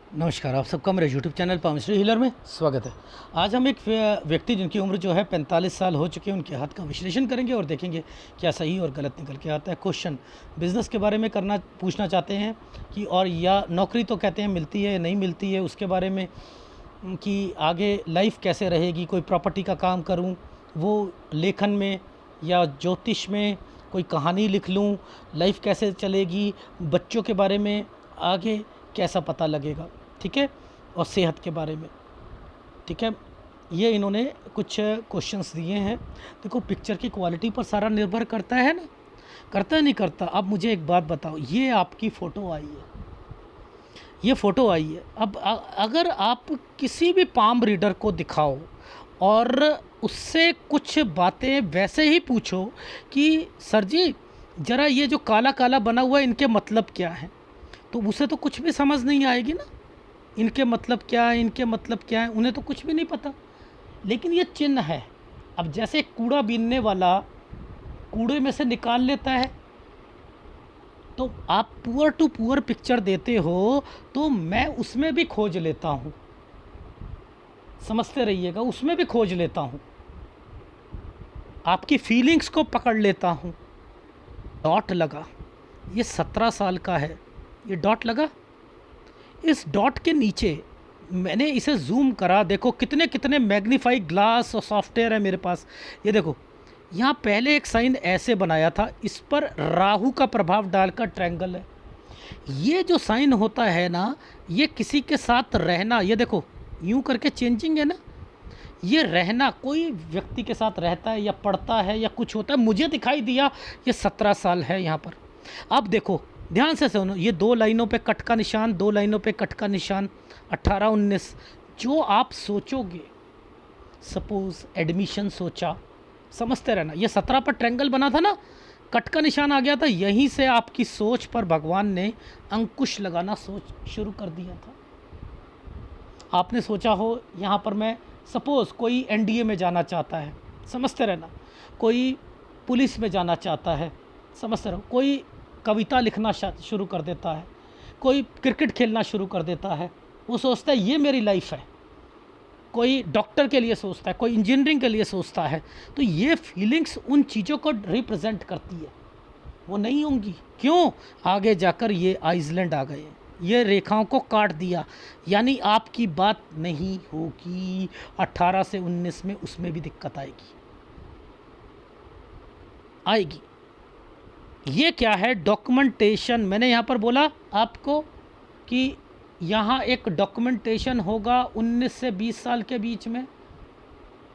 नमस्कार, आप सबका मेरे यूट्यूब चैनल पामिस्ट्री हीलर में स्वागत है। आज हम एक व्यक्ति जिनकी उम्र जो है 45 साल हो चुकी है, उनके हाथ का विश्लेषण करेंगे और देखेंगे क्या सही और गलत निकल के आता है। क्वेश्चन बिज़नेस के बारे में पूछना चाहते हैं कि और या नौकरी तो कहते हैं मिलती है नहीं मिलती है, उसके बारे में कि आगे लाइफ कैसे रहेगी, कोई प्रॉपर्टी का काम करूँ वो लेखन में या ज्योतिष में कोई कहानी लिख लूँ, लाइफ कैसे चलेगी, बच्चों के बारे में आगे कैसा पता लगेगा, ठीक है, और सेहत के बारे में, ठीक है। ये इन्होंने कुछ क्वेश्चंस दिए हैं। देखो, पिक्चर की क्वालिटी पर सारा निर्भर करता है ना, करता है नहीं करता। अब मुझे एक बात बताओ, ये आपकी फ़ोटो आई है, ये फ़ोटो आई है। अब अगर आप किसी भी पाम रीडर को दिखाओ और उससे कुछ बातें वैसे ही पूछो कि सर जी ज़रा ये जो काला काला बना हुआ है इनके मतलब क्या है, तो उसे तो कुछ भी समझ नहीं आएगी ना। इनके मतलब क्या है, इनके मतलब क्या है, उन्हें तो कुछ भी नहीं पता। लेकिन ये चिन्ह है। अब जैसे कूड़ा बीनने वाला कूड़े में से निकाल लेता है, तो आप पुअर टू पुअर पिक्चर देते हो तो मैं उसमें भी खोज लेता हूँ, समझते रहिएगा, उसमें भी खोज लेता हूँ, आपकी फीलिंग्स को पकड़ लेता हूँ। डॉट लगा, ये 17 साल का है, ये डॉट लगा। इस डॉट के नीचे मैंने इसे जूम करा, देखो कितने कितने मैग्नीफाई ग्लास और सॉफ्टवेयर है मेरे पास। ये देखो, यहाँ पहले एक साइन ऐसे बनाया था, इस पर राहु का प्रभाव डालकर ट्रायंगल है। ये जो साइन होता है ना, ये किसी के साथ रहना, ये देखो यूं करके चेंजिंग है ना, ये रहना, कोई व्यक्ति के साथ रहता है या पढ़ता है या कुछ होता है, मुझे दिखाई दिया। ये 17 साल है यहाँ पर। अब देखो ध्यान से सुनो, ये 2 लाइनों पे कट का निशान, 2 लाइनों पे कट का निशान, 18-19। जो आप सोचोगे, सपोज एडमिशन सोचा, समझते रहना, ये 17 पर ट्रायंगल बना था ना, कट का निशान आ गया था, यहीं से आपकी सोच पर भगवान ने अंकुश लगाना सोच शुरू कर दिया था। आपने सोचा हो यहाँ पर मैं सपोज़ कोई एनडीए में जाना चाहता है, समझते रहना, कोई पुलिस में जाना चाहता है, समझते रहो, कोई कविता लिखना शुरू कर देता है, कोई क्रिकेट खेलना शुरू कर देता है, वो सोचता है ये मेरी लाइफ है, कोई डॉक्टर के लिए सोचता है, कोई इंजीनियरिंग के लिए सोचता है। तो ये फीलिंग्स उन चीज़ों को रिप्रेजेंट करती है, वो नहीं होंगी। क्यों? आगे जाकर ये आइसलैंड आ गए, ये रेखाओं को काट दिया, यानी आपकी बात नहीं होगी। 18 से 19 में उसमें भी दिक्कत आएगी, आएगी। ये क्या है? डॉक्यूमेंटेशन। मैंने यहाँ पर बोला आपको कि यहाँ एक डॉक्यूमेंटेशन होगा 19 से 20 साल के बीच में।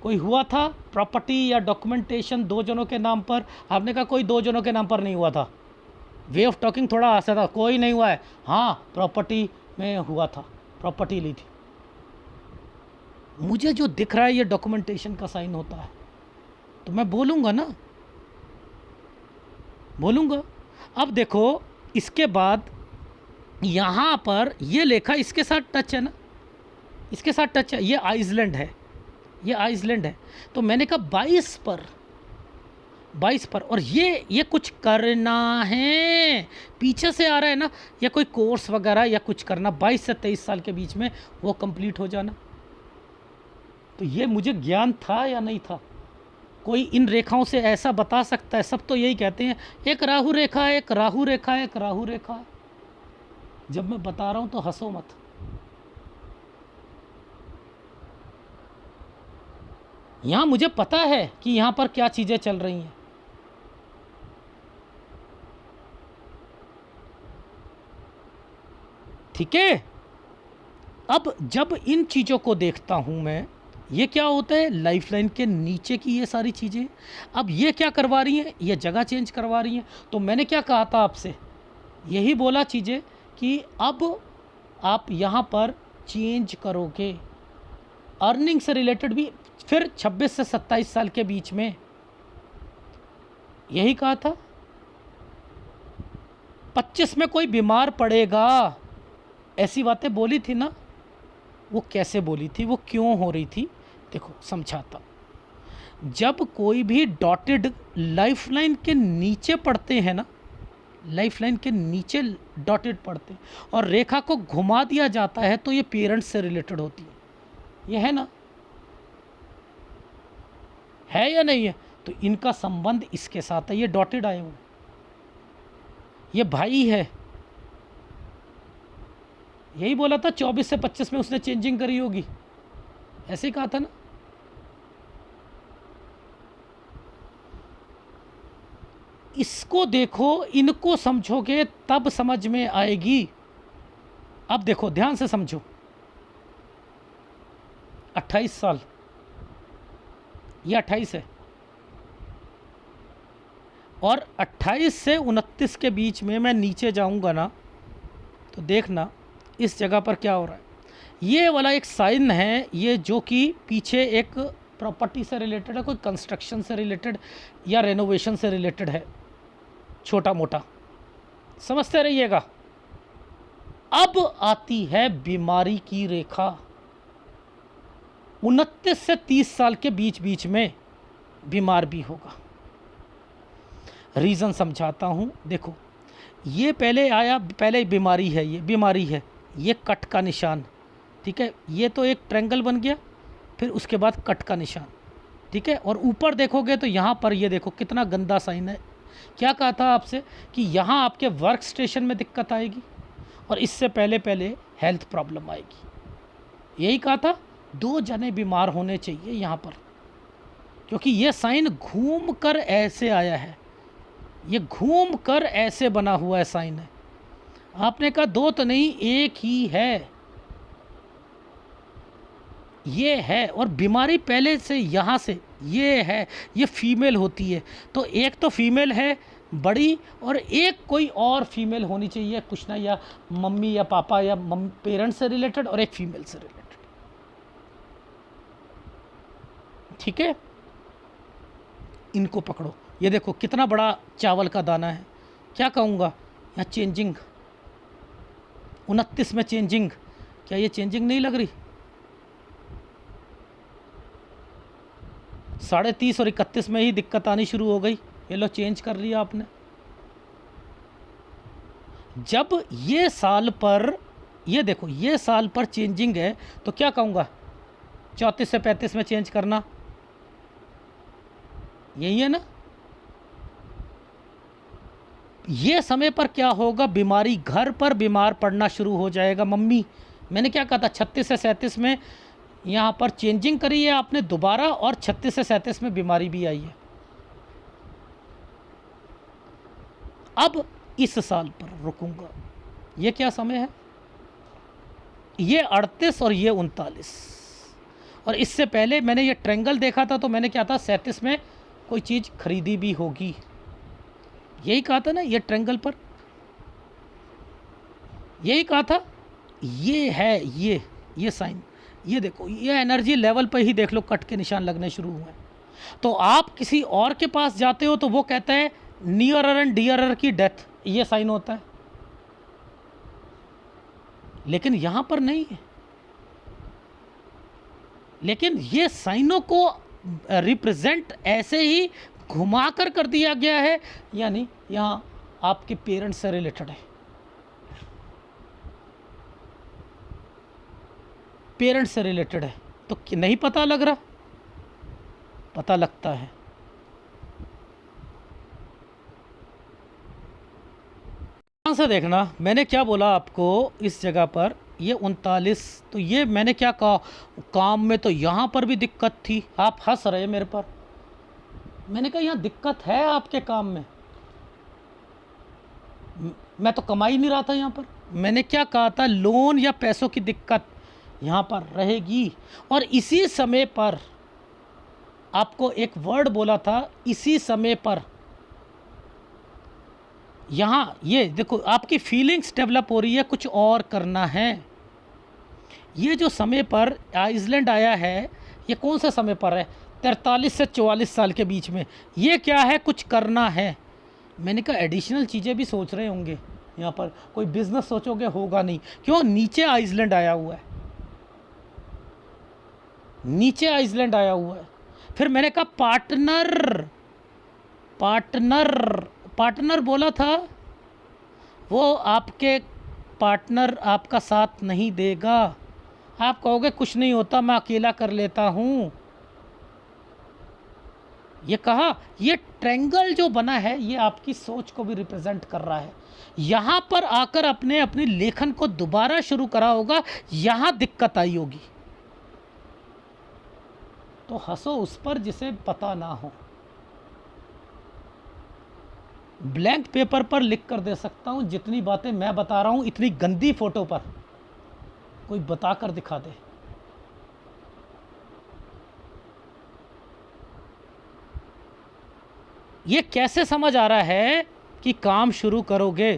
कोई हुआ था प्रॉपर्टी या डॉक्यूमेंटेशन 2 जनों के नाम पर? आपने कहा कोई 2 जनों के नाम पर नहीं हुआ था। वे ऑफ टॉकिंग थोड़ा आसान था, कोई नहीं हुआ है, हाँ प्रॉपर्टी में हुआ था, प्रॉपर्टी ली थी। मुझे जो दिख रहा है ये डॉक्यूमेंटेशन का साइन होता है, तो मैं बोलूँगा ना, बोलूँगा। अब देखो इसके बाद यहाँ पर ये लेखा इसके साथ टच है ना, इसके साथ टच है, ये आइसलैंड है, ये आइसलैंड है। तो मैंने कहा 22 पर, 22 पर, और ये कुछ करना है, पीछे से आ रहा है ना, या कोई कोर्स वगैरह या कुछ करना 22 से 23 साल के बीच में वो कंप्लीट हो जाना। तो ये मुझे ज्ञान था या नहीं था? कोई इन रेखाओं से ऐसा बता सकता है? सब तो यही कहते हैं, एक राहु रेखा है, एक राहु रेखा है, एक राहु रेखा है। जब मैं बता रहा हूं तो हंसो मत। यहां मुझे पता है कि यहां पर क्या चीजें चल रही हैं। ठीक है, अब जब इन चीज़ों को देखता हूं मैं, ये क्या होता है? लाइफलाइन के नीचे की ये सारी चीज़ें। अब ये क्या करवा रही हैं? ये जगह चेंज करवा रही हैं। तो मैंने क्या कहा था आपसे? यही बोला चीज़ें कि अब आप यहाँ पर चेंज करोगे, अर्निंग से रिलेटेड भी। फिर 26 से 27 साल के बीच में यही कहा था। 25 में कोई बीमार पड़ेगा, ऐसी बातें बोली थी ना। वो कैसे बोली थी, वो क्यों हो रही थी? देखो समझाता। जब कोई भी डॉटेड लाइफलाइन के नीचे पड़ते हैं ना, लाइफ लाइन के नीचे डॉटेड पड़ते हैं, और रेखा को घुमा दिया जाता है तो ये पेरेंट्स से रिलेटेड होती है। ये है ना, है या नहीं है? तो इनका संबंध इसके साथ है, ये डॉटेड आए हुए, ये भाई है। यही बोला था 24 से 25 में उसने चेंजिंग करी होगी, ऐसे ही कहा था ना। इसको देखो, इनको समझोगे तब समझ में आएगी। अब देखो ध्यान से समझो, 28 साल, ये 28 है, और 28 से 29 के बीच में मैं नीचे जाऊंगा ना, तो देखना इस जगह पर क्या हो रहा है। ये वाला एक साइन है, ये जो कि पीछे एक प्रॉपर्टी से रिलेटेड है, कोई कंस्ट्रक्शन से रिलेटेड या रेनोवेशन से रिलेटेड है, छोटा मोटा, समझते रहिएगा। अब आती है बीमारी की रेखा, 29 से 30 साल के बीच बीच में बीमार भी होगा। रीज़न समझाता हूँ, देखो ये पहले आया, पहले बीमारी है, ये बीमारी है, ये कट का निशान, ठीक है, ये तो एक ट्रायंगल बन गया, फिर उसके बाद कट का निशान, ठीक है। और ऊपर देखोगे तो यहाँ पर ये देखो कितना गंदा साइन है। क्या कहा था आपसे कि यहाँ आपके वर्क स्टेशन में दिक्कत आएगी, और इससे पहले पहले हेल्थ प्रॉब्लम आएगी। यही कहा था, 2 जने बीमार होने चाहिए यहाँ पर, क्योंकि ये साइन घूम कर ऐसे आया है, ये घूम कर ऐसे बना हुआ है साइन है। आपने कहा 2 तो नहीं, एक ही है, ये है। और बीमारी पहले से यहाँ से ये है, ये फीमेल होती है, तो एक तो फीमेल है बड़ी, और एक कोई और फीमेल होनी चाहिए, कुछ ना, या मम्मी या पापा या पेरेंट्स से रिलेटेड, और एक फीमेल से रिलेटेड, ठीक है। इनको पकड़ो, ये देखो कितना बड़ा चावल का दाना है। क्या कहूँगा, यहाँ चेंजिंग 29 में चेंजिंग, क्या ये चेंजिंग नहीं लग रही? 30.5 और 31 में ही दिक्कत आनी शुरू हो गई। ये लो चेंज कर लिया आपने। जब ये साल पर, ये देखो ये साल पर चेंजिंग है, तो क्या कहूँगा, 34 से 35 में चेंज करना, यही है ना। ये समय पर क्या होगा, बीमारी, घर पर बीमार पड़ना शुरू हो जाएगा। मम्मी, मैंने क्या कहा था, 36 से 37 में यहाँ पर चेंजिंग करी है आपने दोबारा, और 36 से 37 में बीमारी भी आई है। अब इस साल पर रुकूंगा, ये क्या समय है, ये 38 और ये 39, और इससे पहले मैंने ये ट्रायंगल देखा था, तो मैंने क्या था, 37 में कोई चीज़ खरीदी भी होगी, यही कहा था ना, ये ट्रायंगल पर यही कहा था। ये है, ये साइन, ये देखो, ये एनर्जी लेवल पर ही देख लो कट के निशान लगने शुरू हुए हैं। तो आप किसी और के पास जाते हो तो वो कहता है नियरर एंड डियरर की डेथ, ये साइन होता है, लेकिन यहां पर नहीं है। लेकिन ये साइनों को रिप्रेजेंट ऐसे ही घुमाकर कर दिया गया है, यानी यहाँ आपके पेरेंट्स से रिलेटेड है, पेरेंट्स से रिलेटेड है। तो नहीं पता लग रहा, पता लगता है। ध्यान से देखना, मैंने क्या बोला आपको इस जगह पर, ये 39, तो ये मैंने क्या कहा, काम में तो यहाँ पर भी दिक्कत थी। आप हंस रहे मेरे पर, मैंने कहा यहाँ दिक्कत है आपके काम में, मैं तो कमा ही नहीं रहा था यहाँ पर। मैंने क्या कहा था, लोन या पैसों की दिक्कत यहाँ पर रहेगी। और इसी समय पर आपको एक वर्ड बोला था, इसी समय पर, यहाँ ये देखो आपकी फीलिंग्स डेवलप हो रही है, कुछ और करना है। ये जो समय पर आइसलैंड आया है, ये कौन सा समय पर है, 43 से 44 साल के बीच में, ये क्या है, कुछ करना है। मैंने कहा एडिशनल चीज़ें भी सोच रहे होंगे यहाँ पर, कोई बिजनेस सोचोगे, होगा नहीं, क्यों, नीचे आइसलैंड आया हुआ है, नीचे आइसलैंड आया हुआ है। फिर मैंने कहा पार्टनर, पार्टनर, पार्टनर बोला था, वो आपके पार्टनर आपका साथ नहीं देगा। आप कहोगे कुछ नहीं होता, मैं अकेला कर लेता हूँ। ये कहा, ये ट्रायंगल जो बना है ये आपकी सोच को भी रिप्रेजेंट कर रहा है। यहाँ पर आकर अपने अपनी लेखन को दोबारा शुरू करा होगा, यहाँ दिक्कत आई होगी। तो हंसो उस पर जिसे पता ना हो। ब्लैंक पेपर पर लिख कर दे सकता हूँ जितनी बातें मैं बता रहा हूँ, इतनी गंदी फोटो पर कोई बता कर दिखा दे। ये कैसे समझ आ रहा है कि काम शुरू करोगे?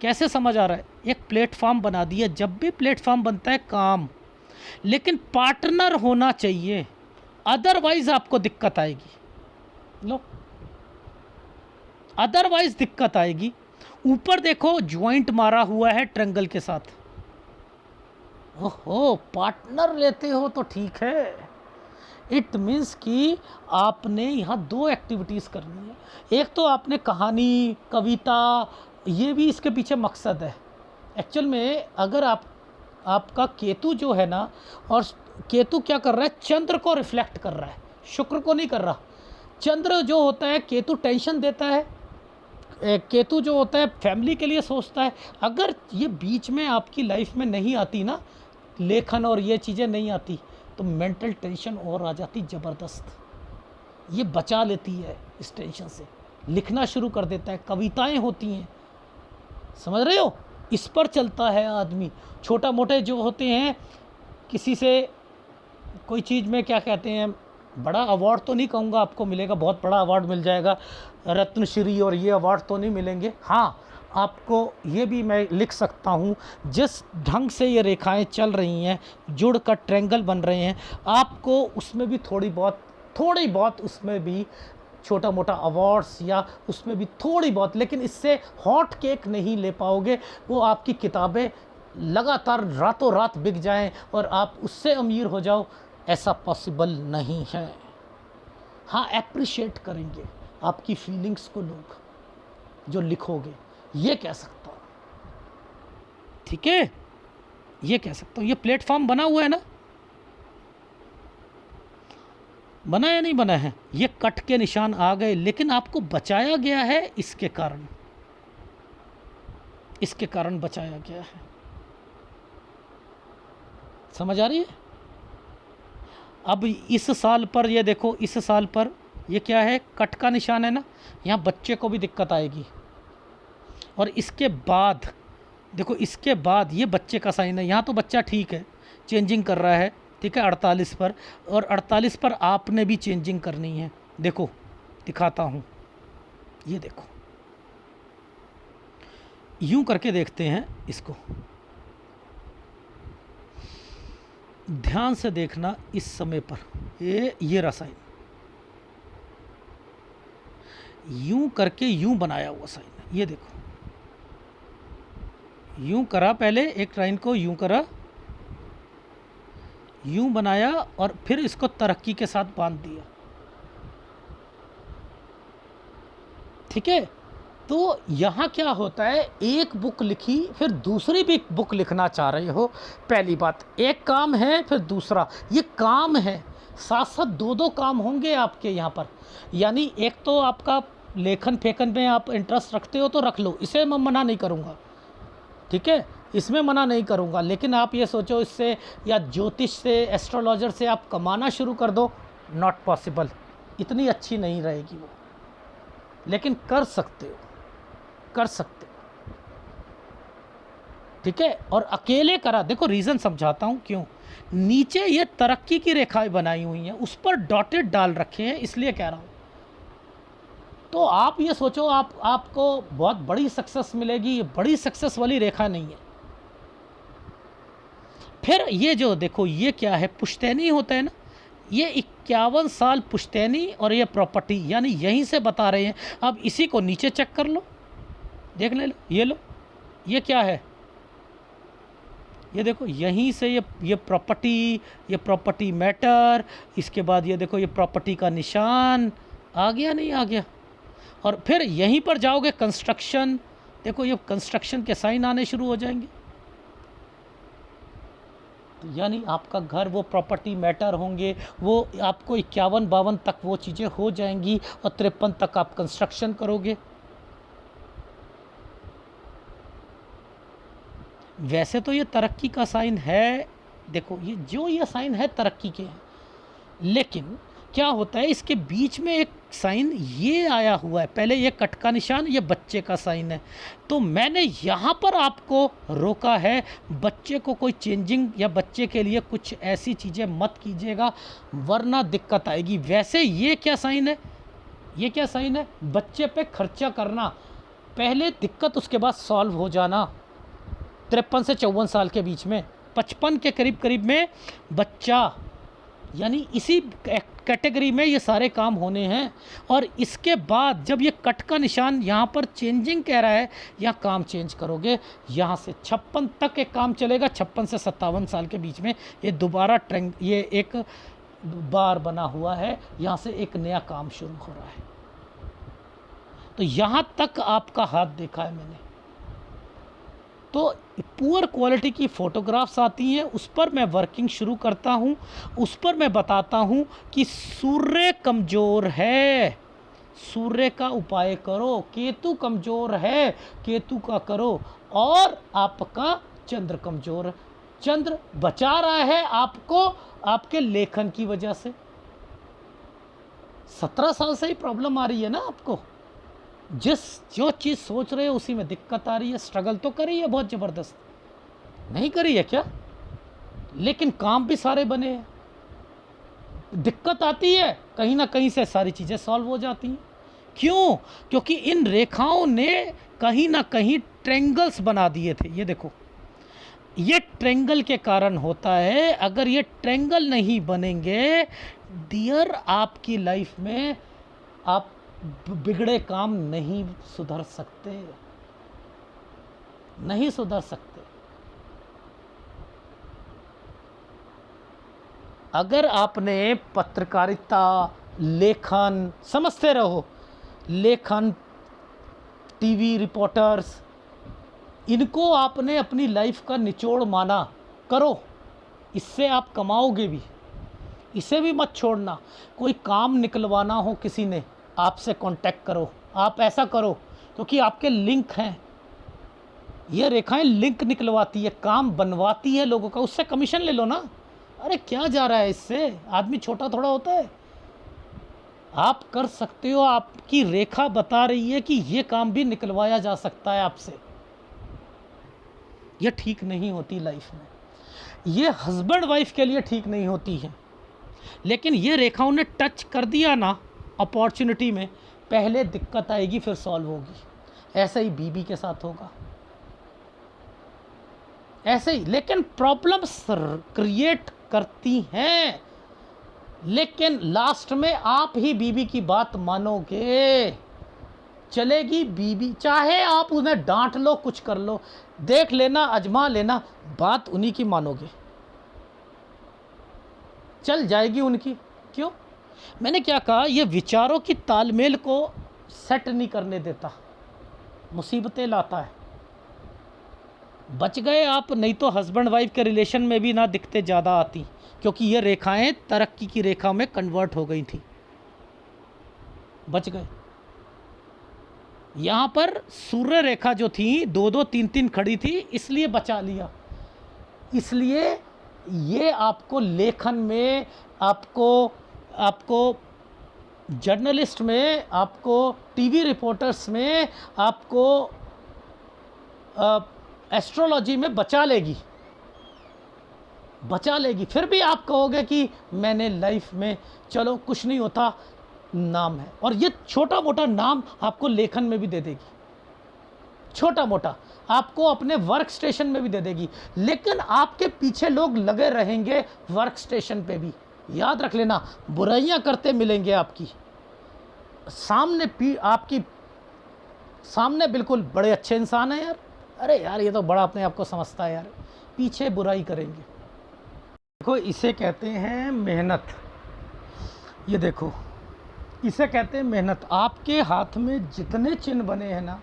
कैसे समझ आ रहा है? एक प्लेटफॉर्म बना दिया। जब भी प्लेटफॉर्म बनता है काम, लेकिन पार्टनर होना चाहिए, अदरवाइज आपको दिक्कत आएगी। लो, अदरवाइज दिक्कत आएगी। ऊपर देखो ज्वाइंट मारा हुआ है ट्रायंगल के साथ। ओहो, पार्टनर लेते हो तो ठीक है। इट मीन्स कि आपने यहाँ दो एक्टिविटीज़ करनी है। एक तो आपने कहानी, कविता, ये भी इसके पीछे मकसद है। एक्चुअल में अगर आपका केतु जो है ना, और केतु क्या कर रहा है, चंद्र को रिफ्लेक्ट कर रहा है, शुक्र को नहीं कर रहा। चंद्र जो होता है, केतु टेंशन देता है, केतु जो होता है फैमिली के लिए सोचता है। अगर ये बीच में आपकी लाइफ में नहीं आती ना, लेखन और ये चीज़ें नहीं आती, तो मेंटल टेंशन और आ जाती ज़बरदस्त। ये बचा लेती है इस टेंशन से, लिखना शुरू कर देता है, कविताएं होती हैं, समझ रहे हो? इस पर चलता है आदमी। छोटा मोटे जो होते हैं, किसी से कोई चीज़ में क्या कहते हैं, बड़ा अवार्ड तो नहीं कहूँगा आपको मिलेगा, बहुत बड़ा अवार्ड मिल जाएगा, रत्नश्री और ये अवार्ड तो नहीं मिलेंगे। हाँ, आपको ये भी मैं लिख सकता हूँ, जिस ढंग से ये रेखाएं चल रही हैं, जुड़ कर ट्रायंगल बन रहे हैं, आपको उसमें भी थोड़ी बहुत उसमें भी छोटा मोटा अवार्ड्स या उसमें भी थोड़ी बहुत, लेकिन इससे हॉट केक नहीं ले पाओगे। वो आपकी किताबें लगातार रातों रात बिक जाएं और आप उससे अमीर हो जाओ, ऐसा पॉसिबल नहीं है। हाँ, एप्रिशिएट करेंगे आपकी फीलिंग्स को लोग, जो लिखोगे, ये कह सकता हूँ। ठीक है, ये कह सकता हूँ। ये प्लेटफॉर्म बना हुआ है ना, बना या नहीं बना है? ये कट के निशान आ गए, लेकिन आपको बचाया गया है इसके कारण, इसके कारण बचाया गया है। समझ आ रही है? अब इस साल पर ये देखो, इस साल पर ये क्या है, कट का निशान है ना, यहाँ बच्चे को भी दिक्कत आएगी। और इसके बाद देखो, इसके बाद ये बच्चे का साइन है। यहाँ तो बच्चा ठीक है, चेंजिंग कर रहा है, ठीक है, 48 पर, और 48 पर आपने भी चेंजिंग करनी है। देखो दिखाता हूँ, ये देखो, यूं करके देखते हैं इसको, ध्यान से देखना। इस समय पर ये रहा साइन, यूं करके यूं बनाया हुआ साइन, ये देखो, यूं करा, पहले एक लाइन को यूं करा, यूं बनाया, और फिर इसको तरक्की के साथ बांध दिया। ठीक है, तो यहाँ क्या होता है, एक बुक लिखी, फिर दूसरी भी बुक लिखना चाह रहे हो। पहली बात, एक काम है, फिर दूसरा, ये काम है, साथ साथ दो दो काम होंगे आपके यहाँ पर। यानी एक तो आपका लेखन फेखन में आप इंटरेस्ट रखते हो तो रख लो, इसे मैं मना नहीं करूँगा, ठीक है, इसमें मना नहीं करूँगा। लेकिन आप ये सोचो इससे, या ज्योतिष से, एस्ट्रोलॉजर से आप कमाना शुरू कर दो, नॉट पॉसिबल, इतनी अच्छी नहीं रहेगी वो, लेकिन कर सकते हो, कर सकते हो, ठीक है। और अकेले करा, देखो रीज़न समझाता हूँ क्यों। नीचे ये तरक्की की रेखाएं बनाई हुई हैं, उस पर डॉटेड डाल रखे हैं, इसलिए कह रहा हूँ। तो आप ये सोचो, आपको बहुत बड़ी सक्सेस मिलेगी, ये बड़ी सक्सेस वाली रेखा नहीं है। फिर ये जो देखो, ये क्या है, पुश्तैनी होता है ना, ये 51 साल पुश्तैनी, और ये प्रॉपर्टी, यानी यहीं से बता रहे हैं। अब इसी को नीचे चेक कर लो, देख ले लो, ये लो, ये क्या है, ये देखो, यहीं से ये प्रॉपर्टी मैटर, इसके बाद ये देखो, ये प्रॉपर्टी का निशान आ गया, नहीं आ गया। और फिर यहीं पर जाओगे कंस्ट्रक्शन, देखो ये कंस्ट्रक्शन के साइन आने शुरू हो जाएंगे। तो यानी आपका घर, वो प्रॉपर्टी मैटर होंगे, वो आपको 51-52 तक वो चीज़ें हो जाएंगी और 53 तक आप कंस्ट्रक्शन करोगे। वैसे तो ये तरक्की का साइन है, देखो ये साइन है तरक्की के हैं, लेकिन क्या होता है इसके बीच में एक साइन ये आया हुआ है, पहले ये कट का निशान, ये बच्चे का साइन है। तो मैंने यहाँ पर आपको रोका है, बच्चे को कोई चेंजिंग या बच्चे के लिए कुछ ऐसी चीज़ें मत कीजिएगा वरना दिक्कत आएगी। वैसे ये क्या साइन है, ये क्या साइन है, बच्चे पे खर्चा करना, पहले दिक्कत उसके बाद सॉल्व हो जाना। 53 से 54 साल के बीच में, 55 के करीब करीब में बच्चा, यानी इसी कैटेगरी में ये सारे काम होने हैं। और इसके बाद जब ये कट का निशान यहाँ पर चेंजिंग कह रहा है, यहाँ काम चेंज करोगे, यहाँ से 56 तक एक काम चलेगा, 56 से 57 साल के बीच में ये दोबारा ये एक बार बना हुआ है, यहाँ से एक नया काम शुरू हो रहा है। तो यहाँ तक आपका हाथ देखा है मैंने। तो पुअर क्वालिटी की फ़ोटोग्राफ्स आती हैं, उस पर मैं वर्किंग शुरू करता हूँ, उस पर मैं बताता हूँ कि सूर्य कमज़ोर है, सूर्य का उपाय करो, केतु कमज़ोर है, केतु का करो, और आपका चंद्र कमज़ोर, चंद्र बचा रहा है आपको आपके लेखन की वजह से। 17 साल से ही प्रॉब्लम आ रही है ना आपको, जो चीज़ सोच रहे हो उसी में दिक्कत आ रही है, स्ट्रगल तो करी है बहुत ज़बरदस्त, नहीं करी है क्या, लेकिन काम भी सारे बने हैं, दिक्कत आती है कहीं ना कहीं से सारी चीज़ें सॉल्व हो जाती हैं। क्यों? क्योंकि इन रेखाओं ने कहीं ना कहीं ट्रेंगल्स बना दिए थे। ये देखो, ये ट्रेंगल के कारण होता है, अगर ये ट्रेंगल नहीं बनेंगे डियर, आपकी लाइफ में आप बिगड़े काम नहीं सुधर सकते, नहीं सुधर सकते। अगर आपने पत्रकारिता, लेखन, समझते रहो, लेखन, टीवी रिपोर्टर्स, इनको आपने अपनी लाइफ का निचोड़ माना, करो, इससे आप कमाओगे भी, इसे भी मत छोड़ना। कोई काम निकलवाना हो किसी ने, आपसे कांटेक्ट करो, आप ऐसा करो, क्योंकि आपके लिंक हैं, ये रेखाएं लिंक निकलवाती है, काम बनवाती है लोगों का, उससे कमीशन ले लो ना। अरे क्या जा रहा है इससे, आदमी छोटा थोड़ा होता है, आप कर सकते हो, आपकी रेखा बता रही है कि ये काम भी निकलवाया जा सकता है आपसे। ये ठीक नहीं होती लाइफ में, ये हस्बैंड वाइफ के लिए ठीक नहीं होती है, लेकिन ये रेखाओं ने टच कर दिया ना अपॉर्चुनिटी में, पहले दिक्कत आएगी फिर सॉल्व होगी। ऐसा ही बीबी के साथ होगा, ऐसे ही। लेकिन प्रॉब्लम्स क्रिएट करती हैं, लेकिन लास्ट में आप ही बीबी की बात मानोगे, चलेगी बीबी, चाहे आप उन्हें डांट लो, कुछ कर लो, देख लेना, आजमा लेना, बात उन्हीं की मानोगे, चल जाएगी उनकी। क्यों? मैंने क्या कहा, ये विचारों की तालमेल को सेट नहीं करने देता, मुसीबतें लाता है। बच गए आप, नहीं तो हस्बैंड वाइफ के रिलेशन में भी ना दिक्कतें ज़्यादा आती, क्योंकि ये रेखाएं तरक्की की रेखा में कन्वर्ट हो गई थी, बच गए। यहाँ पर सूर्य रेखा जो थी 2-2, 3-3 खड़ी थी, इसलिए बचा लिया। इसलिए ये आपको लेखन में, आपको जर्नलिस्ट में, आपको टीवी रिपोर्टर्स में, आपको एस्ट्रोलॉजी में बचा लेगी, बचा लेगी। फिर भी आप कहोगे कि मैंने लाइफ में, चलो कुछ नहीं होता, नाम है, और ये छोटा मोटा नाम आपको लेखन में भी दे देगी, छोटा मोटा आपको अपने वर्क स्टेशन में भी दे देगी, लेकिन आपके पीछे लोग लगे रहेंगे वर्क स्टेशन पे भी। याद रख लेना, बुराइयां करते मिलेंगे आपकी सामने, आपकी सामने बिल्कुल बड़े अच्छे इंसान हैं यार, अरे यार ये तो बड़ा अपने आप को समझता है यार, पीछे बुराई करेंगे। देखो इसे कहते हैं मेहनत, ये देखो इसे कहते हैं मेहनत। आपके हाथ में जितने चिन्ह बने हैं ना,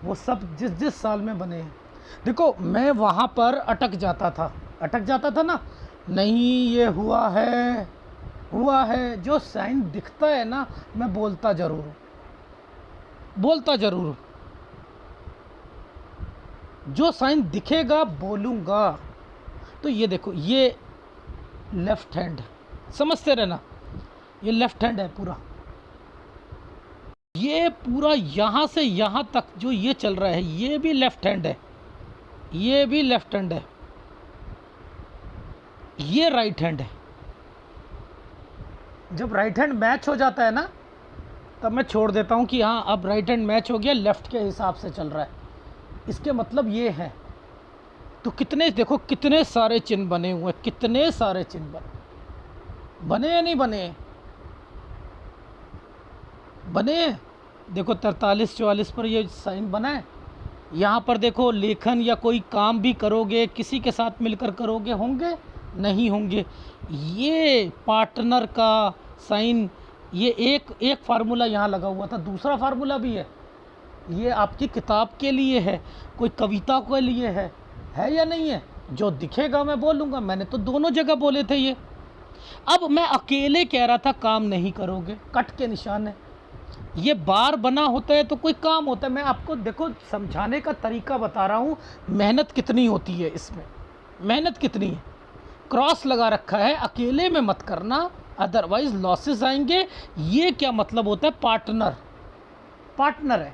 वो सब जिस जिस साल में बने हैं। देखो मैं वहाँ पर अटक जाता था ना, नहीं ये हुआ है, जो साइन दिखता है ना मैं बोलता ज़रूर हूँ, जो साइन दिखेगा बोलूँगा। तो ये देखो, ये लेफ्ट हैंड, समझते रहना, ये लेफ्ट हैंड है पूरा, ये पूरा यहाँ से यहाँ तक जो ये चल रहा है ये भी लेफ्ट हैंड है, ये भी लेफ्ट हैंड है, ये राइट हैंड है। जब राइट हैंड मैच हो जाता है ना तब मैं छोड़ देता हूँ कि हाँ अब राइट हैंड मैच हो गया, लेफ्ट के हिसाब से चल रहा है, इसके मतलब ये है। तो कितने देखो, कितने सारे चिन्ह बने हुए हैं, कितने सारे चिन्ह बने या नहीं बने, बने। देखो 43-44 पर ये साइन बना है। यहाँ पर देखो लेखन या कोई काम भी करोगे किसी के साथ मिलकर करोगे, होंगे नहीं होंगे। ये पार्टनर का साइन, ये एक फार्मूला यहाँ लगा हुआ था, दूसरा फार्मूला भी है, ये आपकी किताब के लिए है, कोई कविता के लिए है या नहीं है। जो दिखेगा मैं बोलूँगा, मैंने तो दोनों जगह बोले थे ये। अब मैं अकेले कह रहा था काम नहीं करोगे, कट के निशान है, ये बार बना होता है तो कोई काम होता है। मैं आपको देखो समझाने का तरीका बता रहा हूँ, मेहनत कितनी होती है इसमें, मेहनत कितनी है। क्रॉस लगा रखा है, अकेले में मत करना अदरवाइज लॉसेस आएंगे। ये क्या मतलब होता है, पार्टनर है,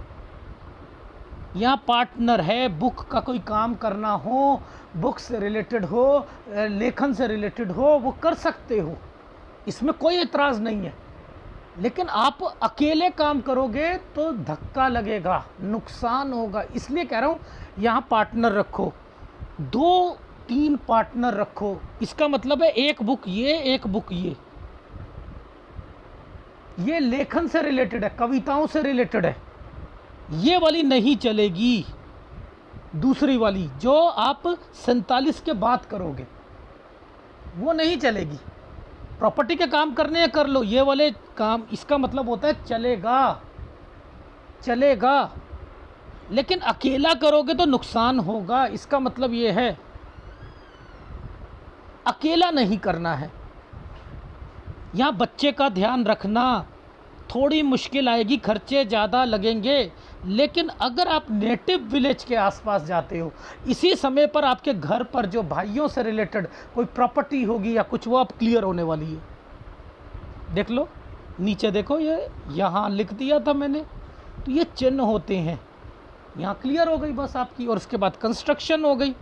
यहाँ पार्टनर है। बुक का कोई काम करना हो, बुक से रिलेटेड हो, लेखन से रिलेटेड हो, वो कर सकते हो, इसमें कोई एतराज़ नहीं है। लेकिन आप अकेले काम करोगे तो धक्का लगेगा, नुकसान होगा। इसलिए कह रहा हूँ यहाँ पार्टनर रखो, 2-3 पार्टनर रखो। इसका मतलब है एक बुक ये, एक बुक ये लेखन से रिलेटेड है, कविताओं से रिलेटेड है, ये वाली नहीं चलेगी। दूसरी वाली जो आप 47 के बाद करोगे वो नहीं चलेगी। प्रॉपर्टी के काम करने हैं कर लो, ये वाले काम, इसका मतलब होता है चलेगा, लेकिन अकेला करोगे तो नुकसान होगा। इसका मतलब ये है अकेला नहीं करना है। यहाँ बच्चे का ध्यान रखना, थोड़ी मुश्किल आएगी, खर्चे ज़्यादा लगेंगे, लेकिन अगर आप नेटिव विलेज के आसपास जाते हो, इसी समय पर आपके घर पर जो भाइयों से रिलेटेड कोई प्रॉपर्टी होगी या कुछ, वो अब क्लियर होने वाली है। देख लो नीचे, देखो ये यहाँ लिख दिया था मैंने, तो ये चिन्ह होते हैं, यहाँ क्लियर हो गई बस आपकी, और उसके बाद कंस्ट्रक्शन हो गई।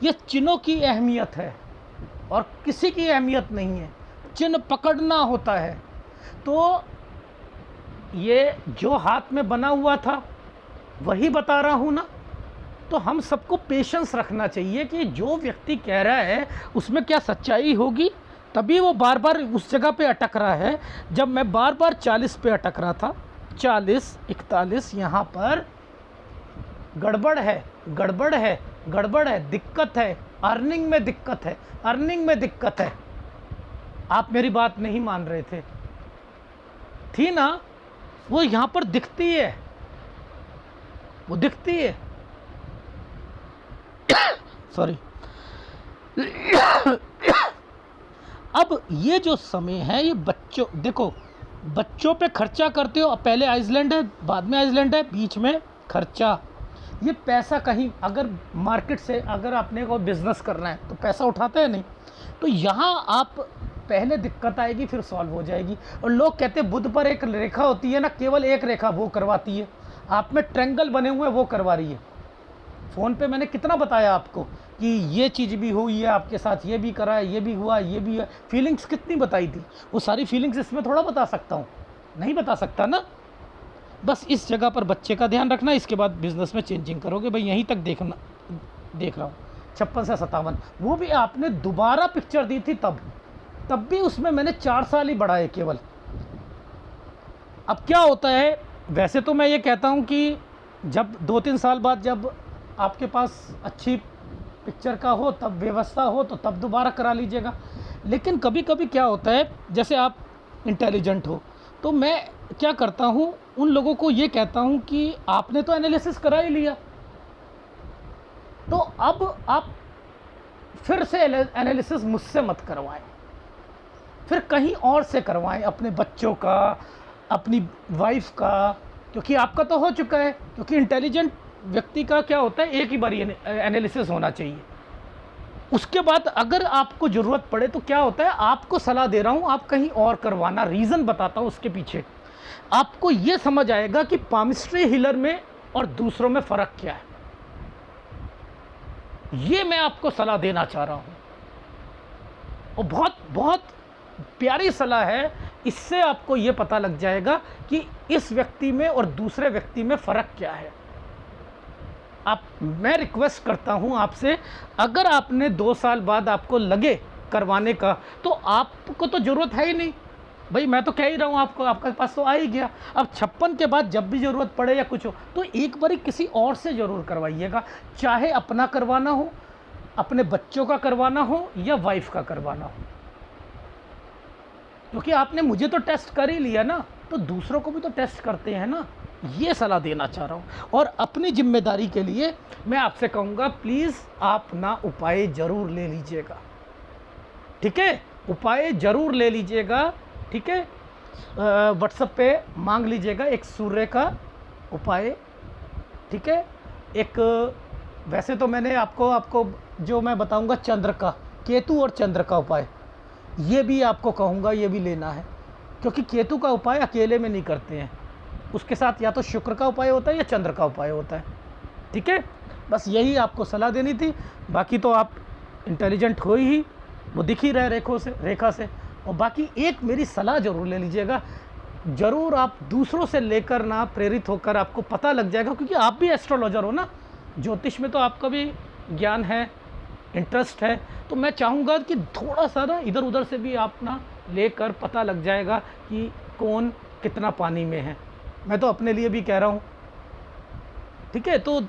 ये चिन्हों की अहमियत है और किसी की अहमियत नहीं है, चिन्ह पकड़ना होता है। तो ये जो हाथ में बना हुआ था वही बता रहा हूँ ना। तो हम सबको पेशेंस रखना चाहिए कि जो व्यक्ति कह रहा है उसमें क्या सच्चाई होगी, तभी वो बार बार उस जगह पे अटक रहा है। जब मैं बार बार 40 पे अटक रहा था, 40, 41, यहाँ पर गड़बड़ है, दिक्कत है, अर्निंग में दिक्कत है। आप मेरी बात नहीं मान रहे थे, थी ना, वो यहाँ पर दिखती है, वो दिखती है। सॉरी। अब ये जो समय है, ये बच्चों, देखो बच्चों पे खर्चा करते हो, पहले आइसलैंड है, बाद में आइसलैंड है, बीच में खर्चा। ये पैसा कहीं अगर मार्केट से, अगर आपने को बिज़नेस करना है तो पैसा उठाते हैं नहीं, तो यहाँ आप पहले दिक्कत आएगी फिर सॉल्व हो जाएगी। और लोग कहते हैं बुध पर एक रेखा होती है ना, केवल एक रेखा वो करवाती है, आप में ट्रायंगल बने हुए वो करवा रही है। फ़ोन पे मैंने कितना बताया आपको कि ये चीज़ भी हुई है आपके साथ, ये भी करा है, ये भी हुआ, ये भी है, फीलिंग्स कितनी बताई थी, वो सारी फीलिंग्स इसमें थोड़ा बता सकता हूँ, नहीं बता सकता ना। बस इस जगह पर बच्चे का ध्यान रखना, इसके बाद बिज़नेस में चेंजिंग करोगे भाई, यहीं तक देख रहा हूँ 56 से 57। वो भी आपने दोबारा पिक्चर दी थी तब भी उसमें मैंने 4 साल ही बढ़ाए केवल। अब क्या होता है, वैसे तो मैं ये कहता हूँ कि जब 2-3 साल बाद जब आपके पास अच्छी पिक्चर का हो, तब व्यवस्था हो, तो तब दोबारा करा लीजिएगा। लेकिन कभी कभी क्या होता है, जैसे आप इंटेलिजेंट हो, तो मैं क्या करता हूँ, उन लोगों को ये कहता हूँ कि आपने तो एनालिसिस करा ही लिया, तो अब आप फिर से एनालिसिस मुझसे मत करवाएं, फिर कहीं और से करवाएं, अपने बच्चों का, अपनी वाइफ का, क्योंकि आपका तो हो चुका है। क्योंकि इंटेलिजेंट व्यक्ति का क्या होता है, एक ही बार एनालिसिस होना चाहिए। उसके बाद अगर आपको ज़रूरत पड़े तो क्या होता है, आपको सलाह दे रहा हूँ, आप कहीं और करवाना, रीज़न बताता हूँ उसके पीछे। आपको ये समझ आएगा कि पामिस्ट्री हीलर में और दूसरों में फ़र्क क्या है। ये मैं आपको सलाह देना चाह रहा हूँ, और बहुत बहुत प्यारी सलाह है। इससे आपको ये पता लग जाएगा कि इस व्यक्ति में और दूसरे व्यक्ति में फ़र्क क्या है। मैं रिक्वेस्ट करता हूँ आपसे, अगर आपने 2 साल बाद आपको लगे करवाने का, तो आपको तो ज़रूरत है ही नहीं भाई, मैं तो कह ही रहा हूँ आपको, आपके पास तो आ ही गया। अब 56 के बाद जब भी ज़रूरत पड़े या कुछ हो, तो एक बारी किसी और से ज़रूर करवाइएगा, चाहे अपना करवाना हो, अपने बच्चों का करवाना हो, या वाइफ का करवाना हो। क्योंकि आपने मुझे तो टेस्ट कर ही लिया ना, तो दूसरों को भी तो टेस्ट करते हैं ना। ये सलाह देना चाह रहा हूँ। और अपनी जिम्मेदारी के लिए मैं आपसे कहूँगा, प्लीज़ आप ना उपाय ज़रूर ले लीजिएगा, ठीक है? उपाय ज़रूर ले लीजिएगा, ठीक है? व्हाट्सएप पे मांग लीजिएगा एक सूर्य का उपाय, ठीक है? एक वैसे तो मैंने आपको जो मैं बताऊँगा चंद्र का, केतु और चंद्र का उपाय, ये भी आपको कहूँगा, ये भी लेना है। क्योंकि केतु का उपाय अकेले में नहीं करते हैं, उसके साथ या तो शुक्र का उपाय होता है या चंद्र का उपाय होता है, ठीक है? बस यही आपको सलाह देनी थी। बाकी तो आप इंटेलिजेंट हो ही, वो दिख ही रहे रेखा से। और बाकी एक मेरी सलाह ज़रूर ले लीजिएगा, ज़रूर आप दूसरों से लेकर ना प्रेरित होकर, आपको पता लग जाएगा, क्योंकि आप भी एस्ट्रोलॉजर हो ना, ज्योतिष में तो आपका भी ज्ञान है, इंटरेस्ट है। तो मैं चाहूँगा कि थोड़ा सा ना इधर उधर से भी आप ना लेकर पता लग जाएगा कि कौन कितना पानी में है। मैं तो अपने लिए भी कह रहा हूँ, ठीक है? तो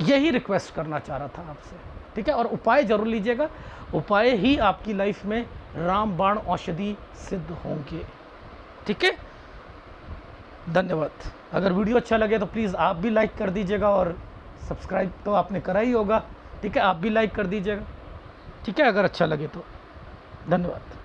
यही रिक्वेस्ट करना चाह रहा था आपसे, ठीक है? और उपाय ज़रूर लीजिएगा, उपाय ही आपकी लाइफ में रामबाण औषधि सिद्ध होंगे, ठीक है? धन्यवाद। अगर वीडियो अच्छा लगे तो प्लीज़ आप भी लाइक कर दीजिएगा, और सब्सक्राइब तो आपने करा ही होगा, ठीक है? आप भी लाइक कर दीजिएगा, ठीक है? अगर अच्छा लगे तो। धन्यवाद।